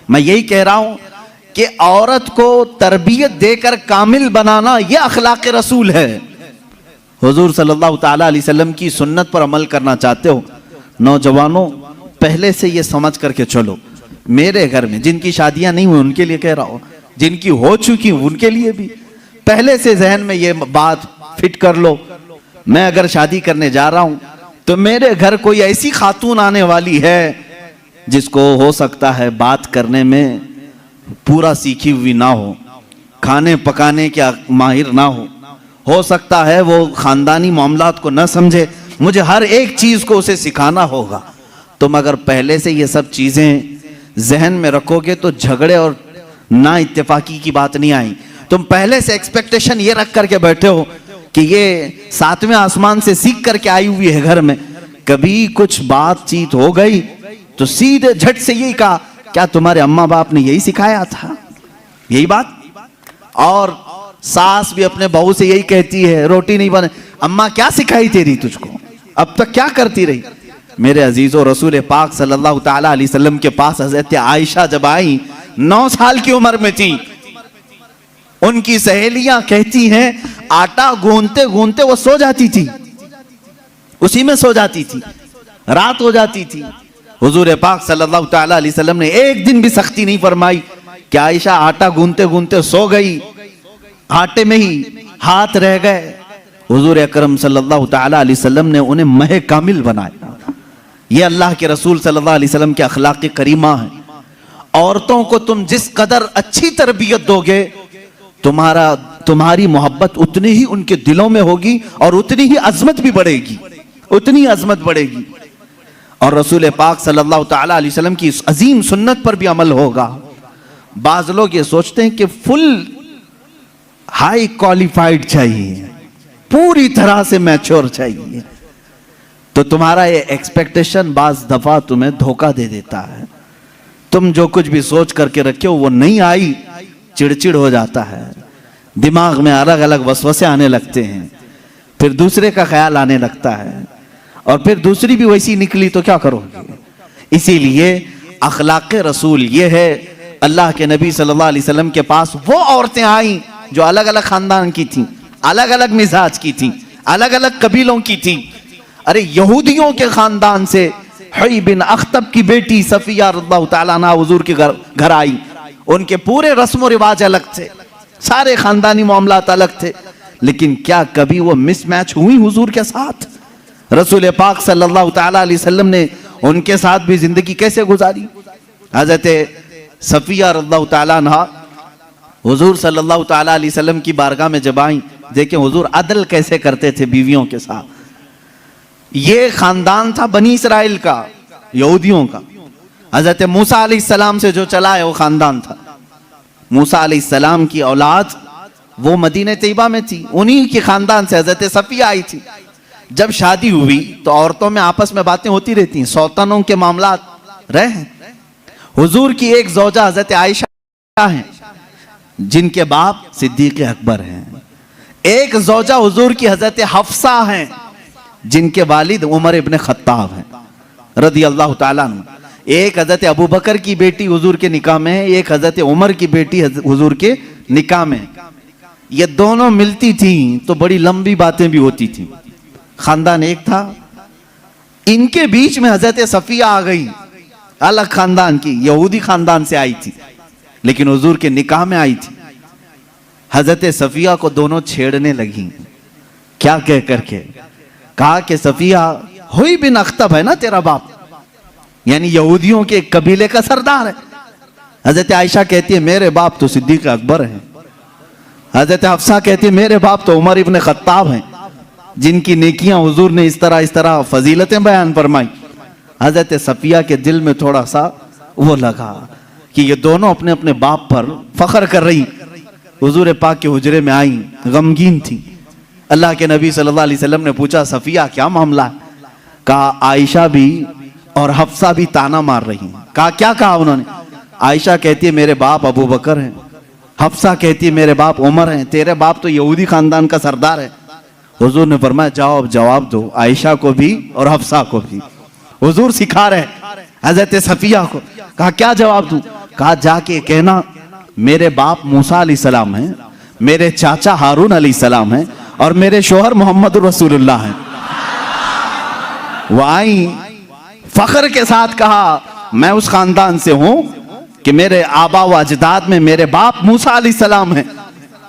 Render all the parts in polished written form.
मैं यही कह रहा हूं कि औरत को तरबियत देकर कामिल बनाना यह अखलाक रसूल है। हुजूर सल्लल्लाहु ताला अलैहि वसल्लम की सुन्नत पर अमल करना चाहते हो नौजवानों, पहले से ये समझ करके चलो। मेरे घर में जिनकी शादियां नहीं हुई उनके लिए कह रहा हूं, जिनकी हो चुकी उनके लिए भी पहले से जहन में ये बात फिट कर लो। मैं अगर शादी करने जा रहा हूं तो मेरे घर कोई ऐसी खातून आने वाली है जिसको हो सकता है बात करने में पूरा सीखी हुई ना हो, खाने पकाने के माहिर ना हो सकता है वो खानदानी मामलात को न समझे, मुझे हर एक चीज को उसे सिखाना होगा। तुम अगर पहले से ये सब चीजें जहन में रखोगे तो झगड़े और ना इत्तेफाकी की बात नहीं आई। तुम पहले से एक्सपेक्टेशन ये रख करके बैठे हो कि ये 7वें आसमान से सीख करके आई हुई है घर में, कभी कुछ बातचीत हो गई तो सीधे झट से यही कहा, क्या तुम्हारे अम्मा बाप ने यही सिखाया था? यही बात। और सास भी अपने बहू से यही कहती है, रोटी नहीं बने, अम्मा क्या सिखाई तेरी तुझको, अब तक क्या करती रही? मेरे अजीजों, रसूल पाक सल्लल्लाहु ताला अलैहि वसल्लम के पास हज़रत आयशा जब आई, 9 साल की उम्र में थी, उनकी सहेलियां कहती हैं आटा गूंथते गूंथते वो सो जाती थी, उसी में सो जाती थी, रात हो जाती थी। हुजूर पाक सल्लल्लाहु ताला अलैहि वसल्लम ने एक दिन भी सख्ती नहीं फरमाई कि आयशा आटा गूंथते गूंथते सो गई, आटे में ही हाथ रह गए। हुजूर अकरम सल्लल्लाहु ताला अलैहि वसल्लम ने उन्हें मह कामिल बनाया। ये अल्लाह के रसूल सल्लल्लाहु अलैहि वसल्लम के अखलाक करीमा है। औरतों को तुम जिस कदर अच्छी तरबियत दोगे, तुम्हारी मोहब्बत उतनी ही उनके दिलों में होगी और उतनी ही अजमत भी बढ़ेगी, उतनी अजमत बढ़ेगी। और रसूल पाक सल्लल्लाहु ताला अलैहि वसल्लम की इस अजीम सुन्नत पर भी अमल होगा। बाज लोग ये सोचते हैं कि फुल हाई क्वालिफाइड चाहिए, पूरी तरह से मैच्योर चाहिए, तो तुम्हारा ये एक्सपेक्टेशन बाज दफा तुम्हें धोखा दे देता है। तुम जो कुछ भी सोच करके रखे हो वो नहीं आई, चिड़चिड़ हो जाता है, दिमाग में अलग अलग वसवसे आने लगते हैं, फिर दूसरे का ख्याल आने लगता है, और फिर दूसरी भी वैसी निकली तो क्या करोगे? इसीलिए अखलाक रसूल ये है। अल्लाह के नबी सल्लल्लाहु अलैहि वसल्लम के पास वो औरतें आई जो अलग अलग खानदान की थी, अलग अलग मिजाज की थी, अलग अलग कबीलों की थी। अरे यहूदियों के खानदान से हुई बिन अख्तब की बेटी सफिया रज़ियल्लाहु ताला अन्हा हुजूर के घर आई। उनके पूरे रस्म व रिवाज अलग थे, सारे खानदानी मामलात अलग थे, लेकिन क्या कभी वो मिसमैच हुई हुजूर के साथ? रसूल पाक सल्लल्लाहु ताला अलैहि वसल्लम ने उनके साथ भी जिंदगी कैसे गुजारी? हजरत सफिया रज़ियल्लाहु ताला अन्हा हुजूर सल्लल्लाहु ताला अलैहि वसल्लम की बारगाह में जब आई, देखें हुजूर अदल कैसे करते थे बीवियों के साथ। ये खानदान था बनी इसराइल का, यहूदियों का। हजरत मूसा अलैहिस्सलाम से जो चला है वो खानदान था। मूसा अलैहिस्सलाम की औलाद वो मदीने तैयबा में थी, उन्हीं के खानदान से हजरत सफिया आई थी। जब शादी हुई तो औरतों में आपस में बातें होती रहती हैं, सौतनों के मामलात रहे। हुजूर की एक ज़ौजा हजरत आयशा हैं जिनके बाप सिद्दीक़ अकबर हैं। एक ज़ौजा हुजूर की हजरत हफ्सा हैं जिनके वालिद उमर इब्न खत्ताब हैं रदियल्लाहु ताला अन्हु। एक हजरत अबू बकर की बेटी हुजूर के निकाह में है, एक हजरत उमर की बेटी हुजूर के निकाह में। ये दोनों मिलती थी तो बड़ी लंबी बातें भी होती थी। खानदान एक था, इनके बीच में हजरत सफिया आ गई, अलग खानदान की, यहूदी खानदान से आई थी, लेकिन हुजूर के निकाह में आई थी। हजरत सफिया को दोनों छेड़ने लगी। क्या कह करके? कहा कि सफिया हुई बिन अख्तब है ना तेरा बाप, यानी यहूदियों के कबीले का सरदार है। हजरत आयशा कहती है मेरे बाप तो सिद्दीक़ अकबर हैं। हजरत हफ्सा कहती है मेरे बाप तो उमर इब्न खत्ताब हैं, जिनकी नेकियां हुजूर ने इस तरह फजीलतें बयान फरमाई। हजरत सफिया के दिल में थोड़ा सा वो लगा कि ये दोनों अपने अपने बाप पर फख्र कर रही। हुजूर पाक के हुजरे में आई, गमगीन थी। अल्लाह के नबी सल्लल्लाहु अलैहि वसल्लम ने पूछा सफिया क्या मामला? कहा आयशा भी और हफ्सा भी ताना मार रही हैं। कहा क्या कहा उन्होंने? आयशा कहती है मेरे बाप अबू बकर हैं, हफ्सा कहती है मेरे बाप उमर हैं, तेरे बाप तो यहूदी खानदान का सरदार है। हुजूर ने फरमाया जाओ अब जवाब दो, आयशा को भी और हफ्सा को भी। हुजूर सिखा रहे हजरत सफिया को। कहा क्या जवाब दूं? कहा जाके कहना मेरे बाप मूसा अलैहिस्सलाम हैं, मेरे चाचा हारून अलैहिस्सलाम हैं और मेरे शोहर मोहम्मद रसूलुल्लाह हैं। वो आई फख्र के साथ कहा मैं उस खानदान से हूं कि मेरे आबा व अजदाद में मेरे बाप मूसा अलैहिस्सलाम हैं,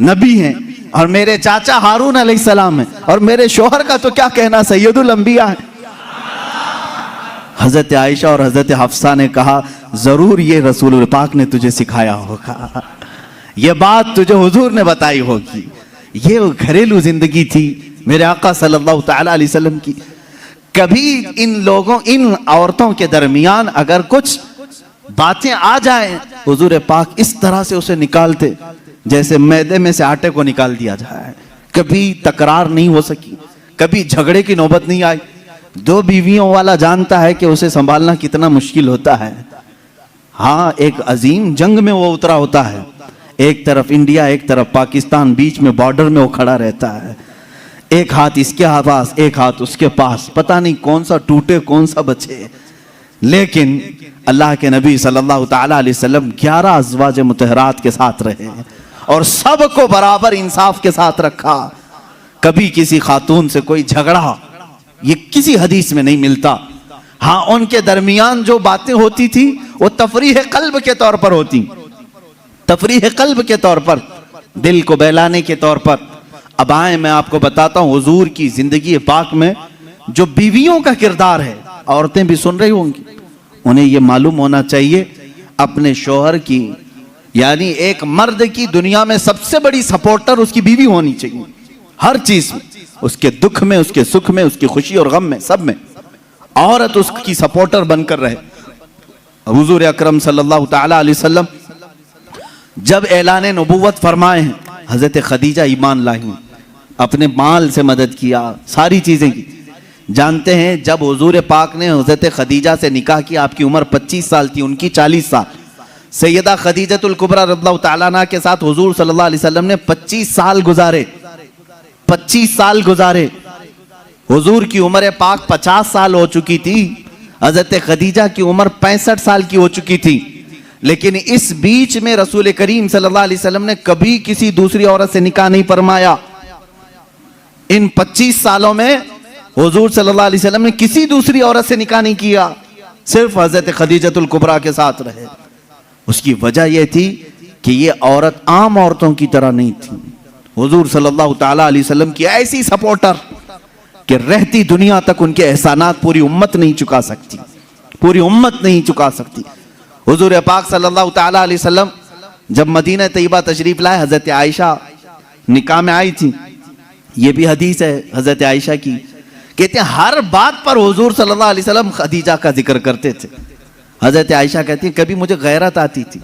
नबी हैं, और मेरे चाचा हारून अलैहिस्सलाम हैं, और मेरे शोहर का तो क्या कहना सैयदुल अंबिया है। हजरत आयशा और हजरत हफ्सा ने कहा जरूर ये रसूल पाक ने तुझे सिखाया होगा, ये बात तुझे हुजूर ने बताई होगी। ये घरेलू जिंदगी थी मेरे आका सल्लल्लाहु तआला अलैहि वसल्लम की। कभी इन लोगों, इन औरतों के दरमियान अगर कुछ बातें आ जाएं, हुजूर पाक इस तरह से उसे निकालते जैसे मैदे में से आटे को निकाल दिया जाए। कभी तकरार नहीं हो सकी, कभी झगड़े की नौबत नहीं आई। दो बीवियों वाला जानता है कि उसे संभालना कितना मुश्किल होता है। हाँ, एक अजीम जंग में वो उतरा होता है, एक तरफ इंडिया एक तरफ पाकिस्तान, बीच में बॉर्डर में वो खड़ा रहता है। एक हाथ इसके पास एक हाथ उसके पास, पता नहीं कौन सा टूटे कौन सा बचे। लेकिन अल्लाह के नबी सल्लल्लाहु तआला अलैहि वसल्लम 11 अज़वाज मुतहरात के साथ रहे और सबको बराबर इंसाफ के साथ रखा। कभी किसी खातून से कोई झगड़ा, ये किसी हदीस में नहीं मिलता। हाँ, उनके दरमियान जो बातें होती थी वो तफरीह कल्ब के तौर पर होती, तफरीह कल्ब के तौर पर, दिल को बहलाने के तौर पर। अब आए मैं आपको बताता हूँ हुजूर की जिंदगी पाक में जो बीवियों का किरदार है। औरतें भी सुन रही होंगी, उन्हें ये मालूम होना चाहिए अपने शौहर की, यानी एक मर्द की दुनिया में सबसे बड़ी सपोर्टर उसकी बीवी होनी चाहिए। हर चीज में, उसके दुख में, उसके सुख में, उसकी खुशी और गम में, सब में औरत उसकी सपोर्टर बनकर रहे। हुजूर अकरम सल्लल्लाहु तआला अलैहि वसल्लम जब ऐलान नबुव्वत फरमाए हैं, हजरत खदीजा ईमान लाई, अपने माल से मदद किया, सारी चीजें की। जानते हैं जब हुजूर पाक ने हजरत खदीजा से निकाह किया, आपकी उम्र 25 साल थी, उनकी 40 साल। सैयदा खदीजतुल कुबरा रज़ियल्लाहु तआला अन्हा के साथ हुजूर सल्लल्लाहु अलैहि वसल्लम ने 25 साल गुजारे, 25 साल गुजारे। हुजूर की उम्र पाक 50 साल हो चुकी थी, हजरत खदीजा की उम्र 65 साल की हो चुकी थी। लेकिन इस बीच में रसूल करीम सल्लल्लाहु अलैहि वसल्लम ने कभी किसी दूसरी औरत से निकाह नहीं फरमाया। इन 25 सालों में हुजूर सल्लल्लाहु अलैहि वसल्लम ने किसी दूसरी औरत से निकाह नहीं किया, सिर्फ हजरत खदीजतुल कुबरा के साथ रहे। उसकी वजह यह थी कि ये औरत आम औरतों की तरह नहीं थी। हुजूर सल्लल्लाहु तआला अलैहि वसल्लम की ऐसी सपोर्टर कि रहती दुनिया तक उनके एहसानात पूरी उम्मत नहीं चुका सकती, पूरी उम्मत नहीं चुका सकती। हुजूर पाक सल्लल्लाहु तआला अलैहि वसल्लम जब मदीना तैयबा तशरीफ लाए, हजरत आयशा निकाह में आई थी। ये भी हदीस है हजरत आयशा की, कहते हैं हर बात पर हुजूर सल्लल्लाहु अलैहि वसल्लम खदीजा का जिक्र करते थे। हजरत आयशा कहती है कभी मुझे गैरत आती थी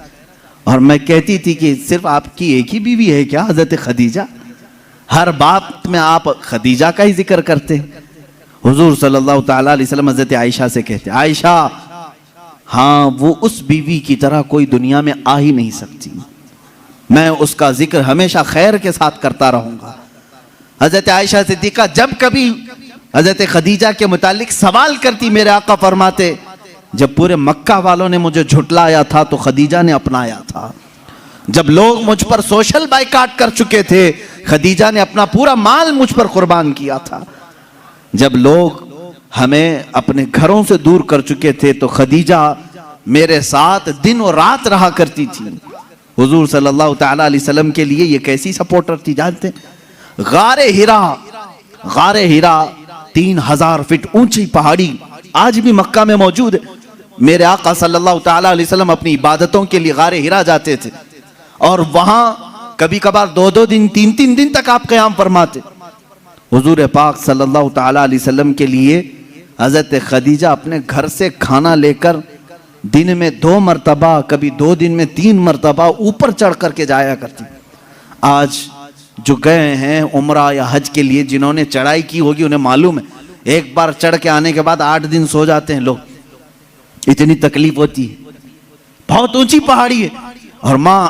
और मैं कहती थी कि सिर्फ आपकी एक ही बीवी है क्या हजरत खदीजा, हर बात में आप खदीजा का ही जिक्र करते हैं। हुजूर सल्लल्लाहु तआला अलैहि वसल्लम हजरत आयशा से कहते, आयशा हाँ, वो उस बीवी की तरह कोई दुनिया में आ ही नहीं सकती, मैं उसका जिक्र हमेशा खैर के साथ करता रहूंगा। हजरत आयशा सिद्दीका जब कभी हजरत खदीजा के मुतालिक सवाल करती, मेरे आका फरमाते जब पूरे मक्का वालों ने मुझे झुटलाया था तो खदीजा ने अपनाया था। जब लोग मुझ पर सोशल बाइकाट कर चुके थे, खदीजा ने अपना पूरा माल मुझ पर कुर्बान किया था। जब लोग हमें अपने घरों से दूर कर चुके थे तो खदीजा मेरे साथ दिन और रात रहा करती थी। हुजूर सल्लल्लाहु तआला अलैहि वसल्लम के लिए ये कैसी सपोर्टर थी जानते? गारे हिरा 3000 फीट ऊंची पहाड़ी आज भी मक्का में मौजूद है। मेरे आका सल्लल्लाहु तआला अलैहि वसल्लम अपनी इबादतों के लिए गारे हिरा जाते थे और वहां कभी कभार 2-2 दिन 3-3 दिन तक आप क़याम फरमाते। हुजूर पाक सल्लल्लाहु तआला अलैहि वसल्लम के लिए हजरत खदीजा अपने घर से खाना लेकर दिन में 2 मरतबा, कभी 2 दिन में 3 मरतबा ऊपर चढ़ करके जाया करती। आज जो गए हैं उम्रा या हज के लिए, जिन्होंने चढ़ाई की होगी उन्हें मालूम है, एक बार चढ़ के आने के बाद 8 दिन सो जाते हैं लोग, इतनी तकलीफ होती है। बहुत ऊंची पहाड़ी है और माँ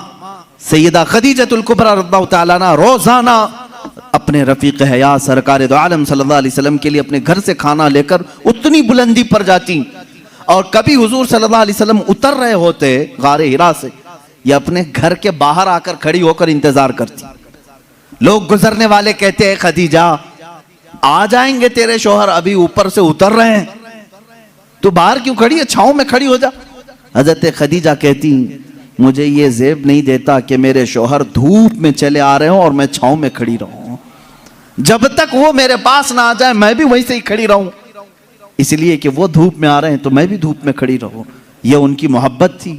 सैयदा खदीजतुल कुबरा रज़ियल्लाहु तआला अन्हा रोजाना अपने रफीक हयात सरकार दो आलम सल्लल्लाहु अलैहि वसल्लम के लिए अपने घर से खाना लेकर उतनी बुलंदी पर जाती और कभी हुजूर सल्लल्लाहु अलैहि वसल्लम उतर रहे होते गारे हिरा से, ये अपने घर के बाहर आकर खड़ी होकर इंतजार करती। लोग गुजरने वाले कहते हैं खदीजा आ जाएंगे तेरे शौहर, अभी ऊपर से उतर रहे हैं, तू बाहर क्यों खड़ी है, छांव में खड़ी हो जा। हजरत खदीजा कहती मुझे ये जेब नहीं देता कि मेरे शौहर धूप में चले आ रहे हो और मैं छांव में खड़ी रहूं, जब तक वो मेरे पास ना आ जाए मैं भी वहीं से ही खड़ी रहूं, इसलिए कि वो धूप में आ रहे हैं तो मैं भी धूप में खड़ी रहूं। ये उनकी मोहब्बत थी।